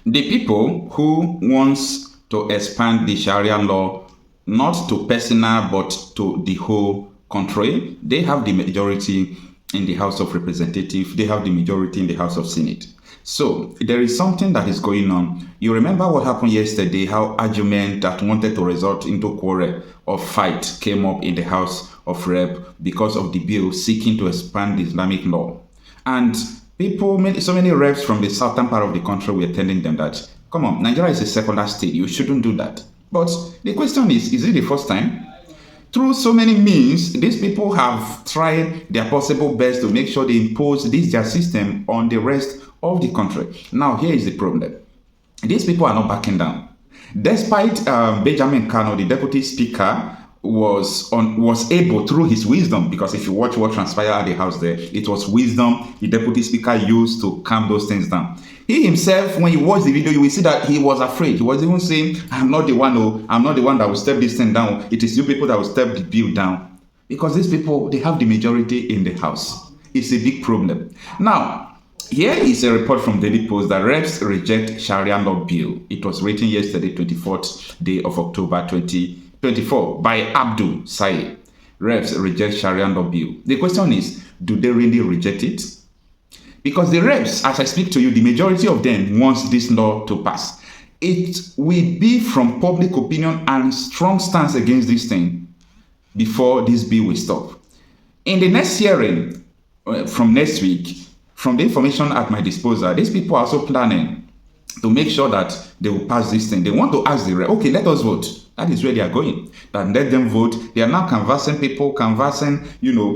The people who wants to expand the Sharia law not to personal but to the whole country, they have the majority in the House of Representatives, they have the majority in the House of Senate. So there is something that is going on. You remember what happened yesterday, how argument that wanted to result into quarrel or fight came up in the House of Rep because of the bill seeking to expand the Islamic law. And so many reps from the southern part of the country were telling them that, come on, Nigeria is a secular state, you shouldn't do that. But the question is it the first time? Through so many means, these people have tried their possible best to make sure they impose this their system on the rest of the country. Now, here is the problem. These people are not backing down. Despite Benjamin Kanu, the deputy speaker, was able through his wisdom, because if you watch what transpired at the house there, it was wisdom the deputy speaker used to calm those things down. He himself, when you watch the video, you will see that he was afraid. He was even saying, I'm not the one that will step this thing down. It is you people that will step the bill down. Because these people, they have the majority in the house. It's a big problem. Now, here is a report from Daily Post that reps reject Sharia law bill. It was written yesterday, 24th day of October 2024 by Abdul Said. Reps reject Sharia law bill. The question is, do they really reject it? Because the reps, as I speak to you, the majority of them wants this law to pass. It will be from public opinion and strong stance against this thing before this bill will stop. In the next hearing, from next week, from the information at my disposal, these people are also planning to make sure that they will pass this thing. They want to ask the rep, okay, let us vote. That is where they are going. And let them vote. They are now canvassing people,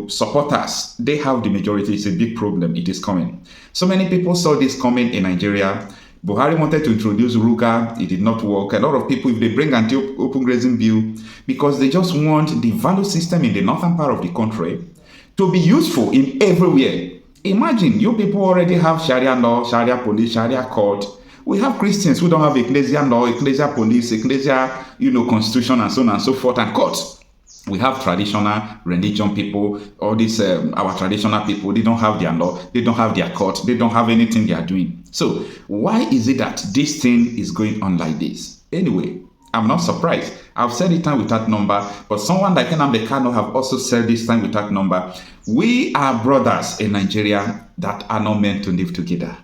supporters. They have the majority. It's a big problem. It is coming. So many people saw this coming in Nigeria. Buhari wanted to introduce Ruga. It did not work. A lot of people, if they bring anti-open grazing bill, because they just want the value system in the northern part of the country to be useful in everywhere. Imagine, you people already have Sharia law, Sharia police, Sharia court. We have Christians who don't have ecclesia law, ecclesia police, ecclesia, constitution, and so on and so forth, and courts. We have traditional religion people, all these, our traditional people, they don't have their law, they don't have their court, they don't have anything they are doing. So, why is it that this thing is going on like this? Anyway, I'm not surprised. I've said it time without number, but someone like Nnamdi Kanu have also said this time without number. We are brothers in Nigeria that are not meant to live together.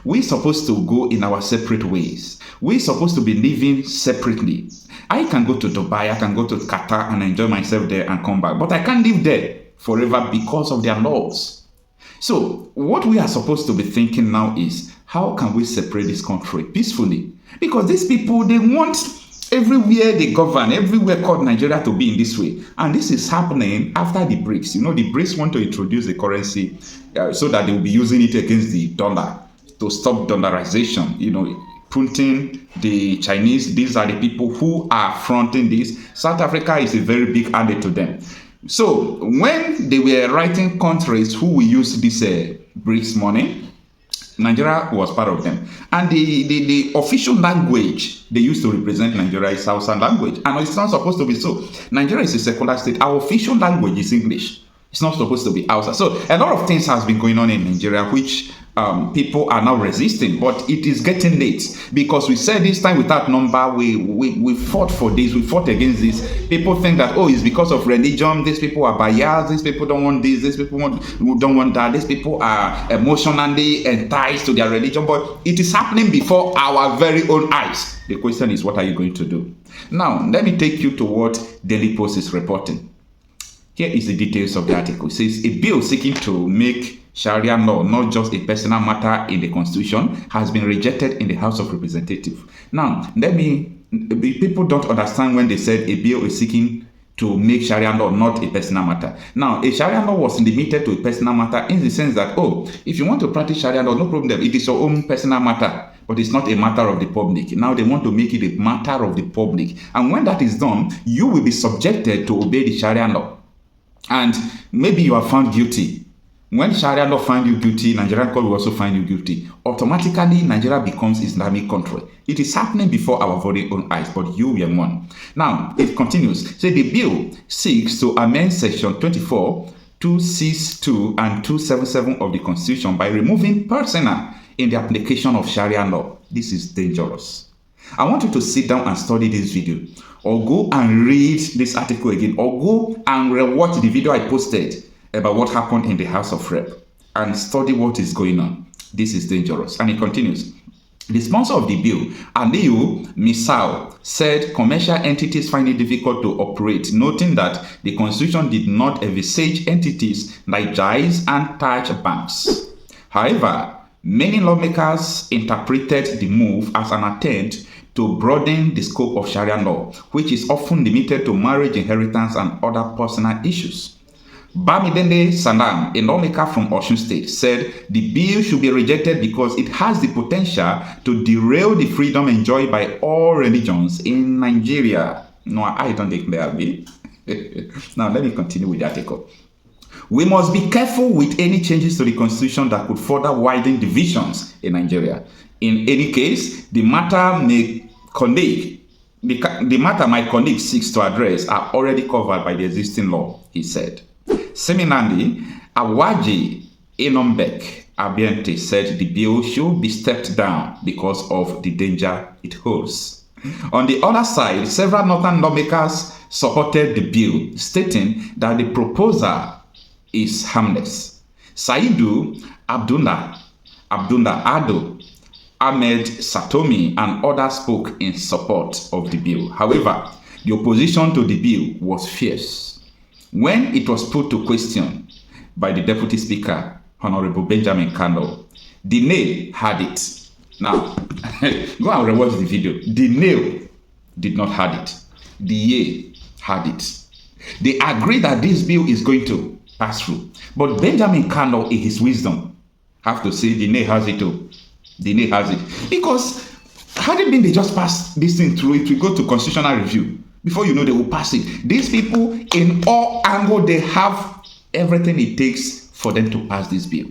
We're supposed to go in our separate ways. We're supposed to be living separately. I can go to Dubai, I can go to Qatar and enjoy myself there and come back, but I can't live there forever because of their laws. So what we are supposed to be thinking now is, how can we separate this country peacefully? Because these people, they want everywhere they govern, everywhere called Nigeria to be in this way. And this is happening after the BRICS. The BRICS want to introduce a currency so that they will be using it against the dollar to stop dollarization. Putin, the Chinese, these are the people who are fronting this. South Africa is a very big ally to them. So when they were writing countries who will use this BRICS money, Nigeria was part of them. And the official language they used to represent Nigeria is Hausa language. And it's not supposed to be so. Nigeria is a secular state. Our official language is English. It's not supposed to be Hausa. So a lot of things has been going on in Nigeria, which people are now resisting, but it is getting late, because we said this time without number, we fought for this, we fought against this. People think that, it's because of religion, these people are biased, these people don't want this, these people don't want that, these people are emotionally enticed to their religion, but it is happening before our very own eyes. The question is, what are you going to do? Now, let me take you to what Daily Post is reporting. Here is the details of the article. It says, a bill seeking to make Sharia law not just a personal matter in the Constitution has been rejected in the House of Representatives. Now, people don't understand when they said a bill is seeking to make Sharia law not a personal matter. Now, a Sharia law was limited to a personal matter in the sense that, if you want to practice Sharia law, no problem, it is your own personal matter, but it's not a matter of the public. Now they want to make it a matter of the public. And when that is done, you will be subjected to obey the Sharia law. And maybe you are found guilty. When Sharia law find you guilty, Nigerian court will also find you guilty. Automatically, Nigeria becomes Islamic country. It is happening before our very own eyes, but you were one. Now, it continues. So the bill seeks to amend section 24, 262 and 277 of the Constitution by removing personal in the application of Sharia law. This is dangerous. I want you to sit down and study this video, or go and read this article again, or go and rewatch the video I posted about what happened in the House of Rep and study what is going on. This is dangerous. And it continues. The sponsor of the bill, Marcel, said commercial entities find it difficult to operate, noting that the constitution did not envisage entities like Jais and Taj banks. However, many lawmakers interpreted the move as an attempt to broaden the scope of Sharia law, which is often limited to marriage, inheritance, and other personal issues. Bamidele Sanam, a lawmaker from Osun State, said the bill should be rejected because it has the potential to derail the freedom enjoyed by all religions in Nigeria. No, I don't declare me. Now, let me continue with the article. We must be careful with any changes to the constitution that could further widen divisions in Nigeria. In any case, the matter my colleague seeks to address are already covered by the existing law, he said. Similarly, Awaji Enombek Abiente said the bill should be stepped down because of the danger it holds. On the other side, several northern lawmakers supported the bill, stating that the proposal is harmless. Saidu Abdullah Ado, Ahmed Satomi, and others spoke in support of the bill. However, the opposition to the bill was fierce. When it was put to question by the Deputy Speaker, Honorable Benjamin Kanu, the nail had it. Now, go and rewatch the video. The nail did not have it. The yea had it. They agree that this bill is going to pass through. But Benjamin Kanu, in his wisdom, have to say the nail has it too. The nail has it. Because had it been they just pass this thing through, it will go to constitutional review. Before you know, they will pass it. These people, in all angles, they have everything it takes for them to pass this bill.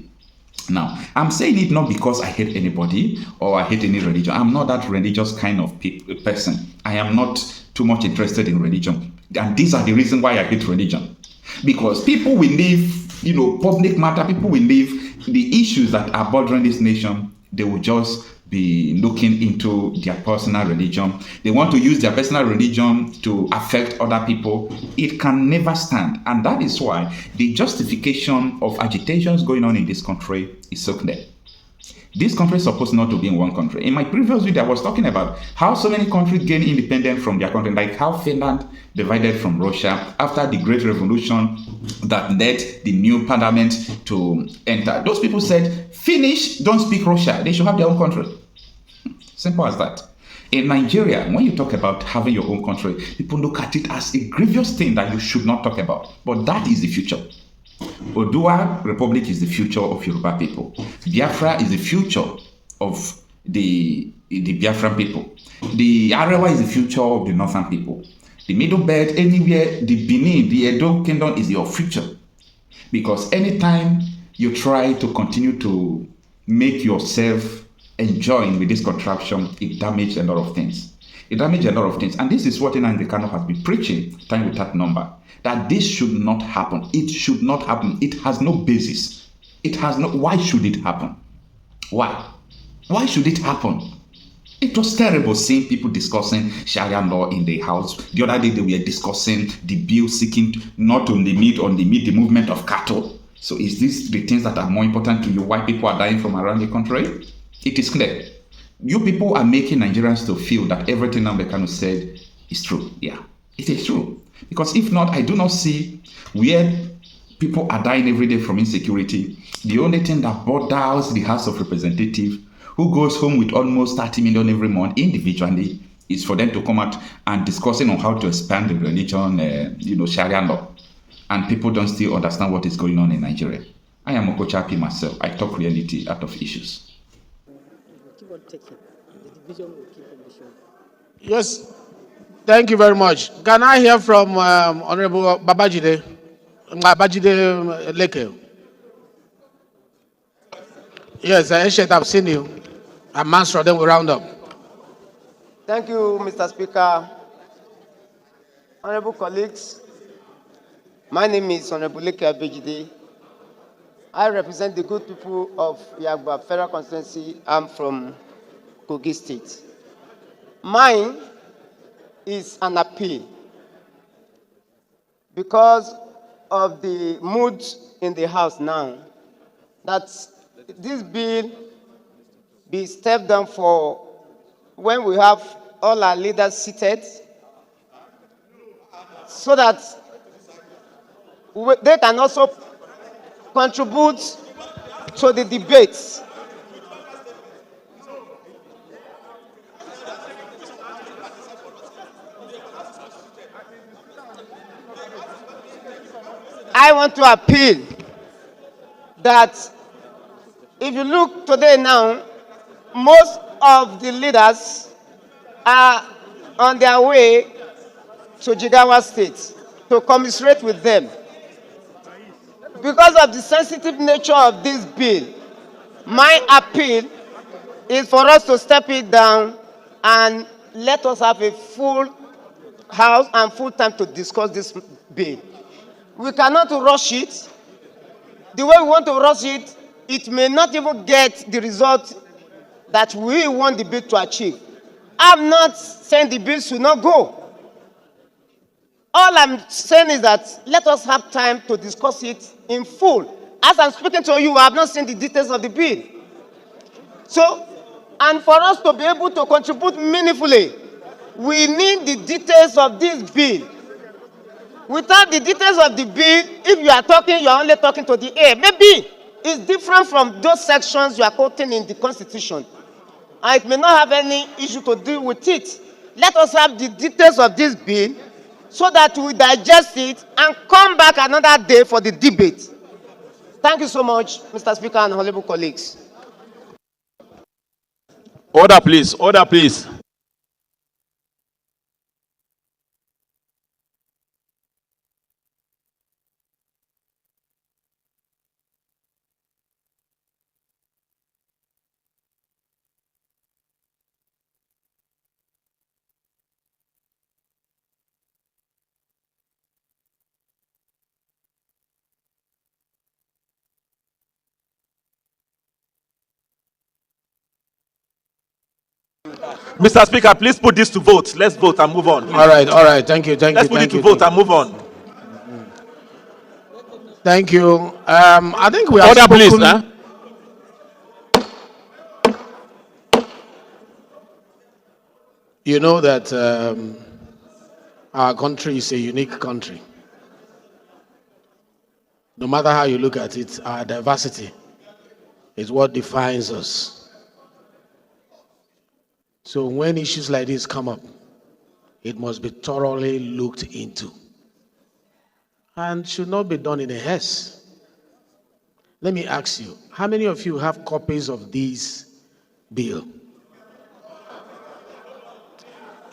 Now, I'm saying it not because I hate anybody or I hate any religion. I'm not that religious kind of person. I am not too much interested in religion. And these are the reasons why I hate religion. Because people will leave, public matter, people will leave the issues that are bothering this nation. They will just be looking into their personal religion. They want to use their personal religion to affect other people. It can never stand. And that is why the justification of agitations going on in this country is so clear. This country is supposed not to be in one country. In my previous video, I was talking about how so many countries gain independence from their country, like how Finland divided from Russia after the Great Revolution that led the new parliament to enter. Those people said, Finnish don't speak Russia. They should have their own country. Simple as that. In Nigeria, when you talk about having your own country, people look at it as a grievous thing that you should not talk about. But that is the future. Odua Republic is the future of Yoruba people. Biafra is the future of the Biafran people. The Arewa is the future of the Northern people. The Middle Belt, anywhere, the Benin, the Edo Kingdom is your future. Because anytime you try to continue to make yourself enjoying with this contraption, it damages a lot of things. It damages a lot of things. And this is what Nnamdi Kanu has been preaching time without number. That this should not happen. It should not happen. It has no basis. It has no. Why should it happen? Why? Why should it happen? It was terrible seeing people discussing Sharia law in the house. The other day they were discussing the bill seeking not to limit the movement of cattle. So is this the things that are more important to you? Why people are dying from around the country? It is clear. You people are making Nigerians to feel that everything Nnamdi Kanu said is true. Yeah, it is true. Because if not, I do not see where people are dying every day from insecurity. The only thing that bothers the House of Representatives, who goes home with almost 30 million every month individually, is for them to come out and discussing on how to expand the religion, Sharia law. And people don't still understand what is going on in Nigeria. I am Okocha Marcel. I talk reality out of issues. Keep on taking. The division will keep on the show. Yes. Thank you very much. Can I hear from Honorable Babajide Leke? Yes, I've seen you. I'm Master, then we round up. Thank you, Mr. Speaker. Honorable colleagues, my name is Honorable Leke Abejide. I represent the good people of Yagba Federal Constituency. I'm from Kogi State. Mine is an appeal because of the mood in the House now, that this bill be stepped down for when we have all our leaders seated, so that they can also contribute to the debates. I want to appeal that if you look today now, most of the leaders are on their way to Jigawa State to commiserate with them. Because of the sensitive nature of this bill, my appeal is for us to step it down and let us have a full house and full time to discuss this bill. We cannot rush it. The way we want to rush it, it may not even get the result that we want the bill to achieve. I'm not saying the bill should not go. All I'm saying is that let us have time to discuss it in full. As I'm speaking to you, I have not seen the details of the bill. So, and for us to be able to contribute meaningfully, we need the details of this bill. Without the details of the bill, if you are talking, you are only talking to the air. Maybe it's different from those sections you are quoting in the Constitution. And it may not have any issue to deal with it. Let us have the details of this bill so that we digest it and come back another day for the debate. Thank you so much, Mr. Speaker and honorable colleagues. Order, please. Order, please. Mr. Speaker, please put this to vote. Let's vote and move on. All right. Thank you. Let's put it to vote and move on. Thank you. I think we have Order, please. spoken. You know that our country is a unique country. No matter how you look at it, our diversity is what defines us. So when issues like this come up, it must be thoroughly looked into and should not be done in a haste. Let me ask you, how many of you have copies of this bill?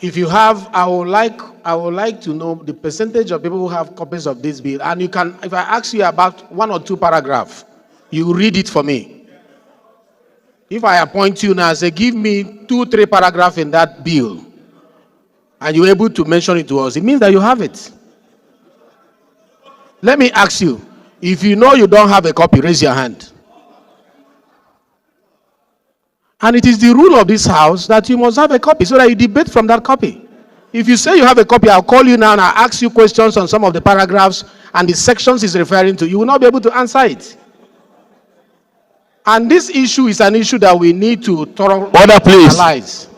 If you have, I would like to know the percentage of people who have copies of this bill. And you can, if I ask you about 1 or 2 paragraphs, you read it for me. If I appoint you now and say, give me 2, 3 paragraphs in that bill, and you're able to mention it to us, it means that you have it. Let me ask you, if you know you don't have a copy, raise your hand. And it is the rule of this house that you must have a copy so that you debate from that copy. If you say you have a copy, I'll call you now and I'll ask you questions on some of the paragraphs and the sections it's referring to. You will not be able to answer it. And this issue is an issue that we need to thoroughly analyze.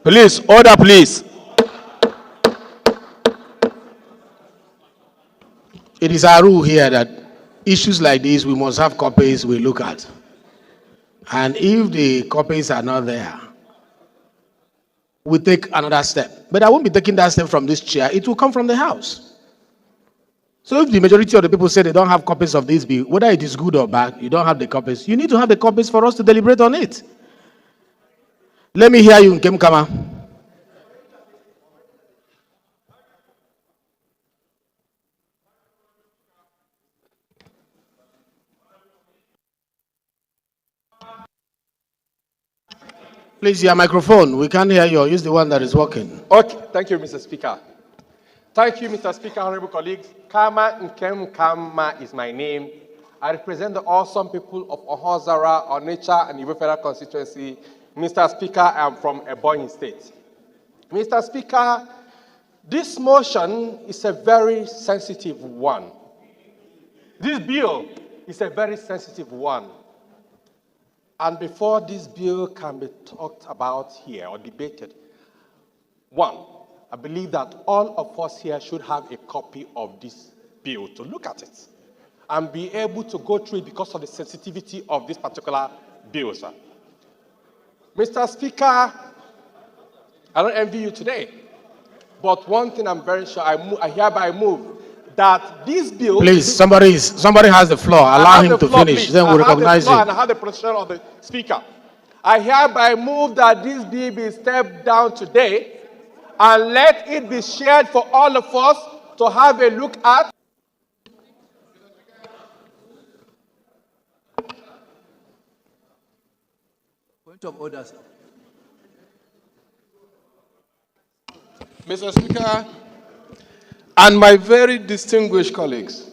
Please, order, please. It is our rule here that issues like this, we must have copies we look at. And if the copies are not there, we take another step. But I won't be taking that step from this chair. It will come from the House. So if the majority of the people say they don't have copies of this bill, whether it is good or bad, you don't have the copies, you need to have the copies for us to deliberate on it. Let me hear you, Nkem Kama. Please, your microphone. We can't hear you. Use the one that is working. Okay, thank you, Mr. Speaker. Thank you, Mr. Speaker, honorable colleagues. Kama Nkem Kama is my name. I represent the awesome people of Ohozara, Onitsha, and Igbo Federal Constituency. Mr. Speaker, I am from Ebonyi State. Mr. Speaker, this motion is a very sensitive one. This bill is a very sensitive one. And before this bill can be talked about here or debated, one, I believe that all of us here should have a copy of this bill to look at it and be able to go through it because of the sensitivity of this particular bill, sir. Mr. Speaker, I don't envy you today, but one thing I'm very sure, I hereby move that this bill... Please, somebody has the floor. Allow him to finish, please. then we'll recognize him. And I have the procedural of the Speaker. I hereby move that this bill be stepped down today and let it be shared for all of us to have a look at. Point of order, sir. Mr. Speaker, and my very distinguished colleagues,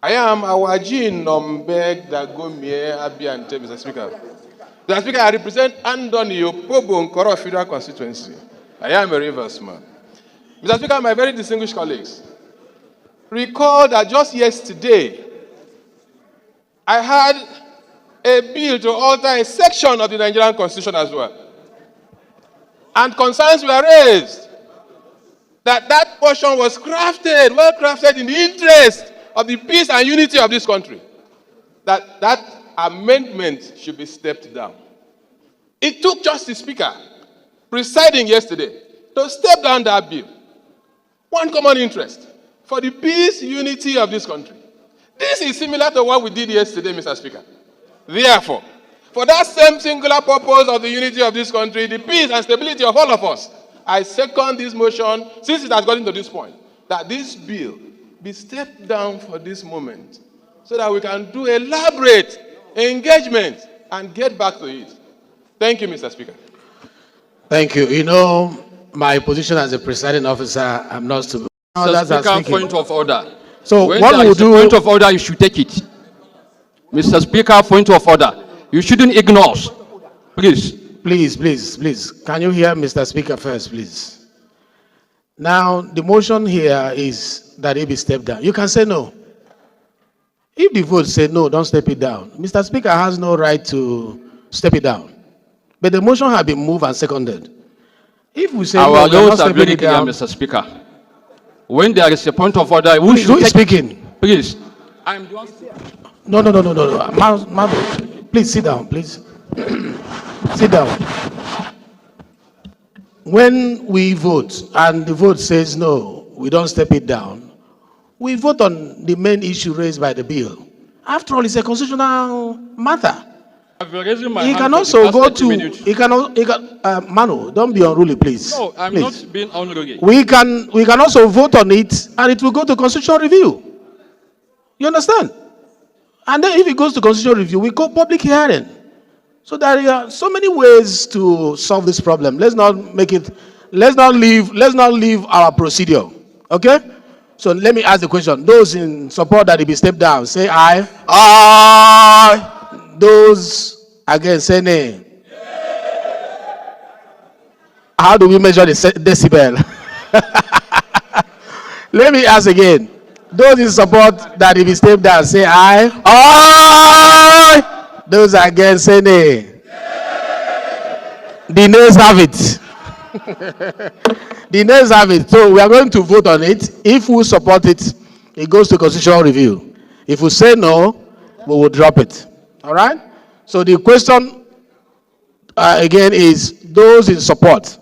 I am Awaji Nombeg Dagomie Abiante, Mr. Speaker. Mr. Speaker, I represent Andoni Opobo Nkoro Federal Constituency. I am a Rivers man. Mr. Speaker, my very distinguished colleagues, recall that just yesterday, I had a bill to alter a section of the Nigerian Constitution as well. And concerns were raised that that portion was crafted, well crafted in the interest of the peace and unity of this country. That amendment should be stepped down. It took just the Speaker presiding yesterday to step down that bill. One common interest for the peace, unity of this country. This is similar to what we did yesterday, Mr. Speaker. Therefore, for that same singular purpose of the unity of this country, the peace and stability of all of us, I second this motion, since it has gotten to this point, that this bill be stepped down for this moment so that we can do elaborate engagement and get back to it. Thank you, Mr. Speaker. Thank you. You know, my position as a presiding officer, I'm not to... Mr. Speaker, point of order. So when what we'll do... point of order, you should take it. Mr. Speaker, point of order. You shouldn't ignore us. Please. Please. Can you hear Mr. Speaker first, please? Now, the motion here is that it be stepped down. You can say no. If the vote say no, don't step it down. Mr. Speaker has no right to step it down. But the motion has been moved and seconded. If we say our no, laws are very clear, Mr. Speaker. When there is a point of order, we should who is take... speaking? Please. I'm the one... No. Please sit down, please. Sit down. When we vote and the vote says no, we don't step it down, we vote on the main issue raised by the bill. After all, it's a constitutional matter. He can also go to, Manu, don't be unruly, please. No, I'm please. not being unruly. We can also vote on it and it will go to constitutional review. You understand? And then if it goes to constitutional review, we go public hearing. So there are so many ways to solve this problem. Let's not leave our procedure. Okay? So let me ask the question. Those in support that it be stepped down, say aye. Aye. Those against, say nay. How do we measure the decibel? Let me ask again. Those in support that it be stepped down, say aye. Aye. Those against, say nay. The nays have it. The nays have it. So we are going to vote on it. If we support it, it goes to constitutional review. If we say no, we will drop it. All right? So the question again is those in support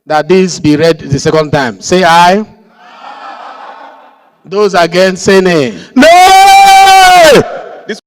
that this be read the second time, say aye. Those against, say nay. No!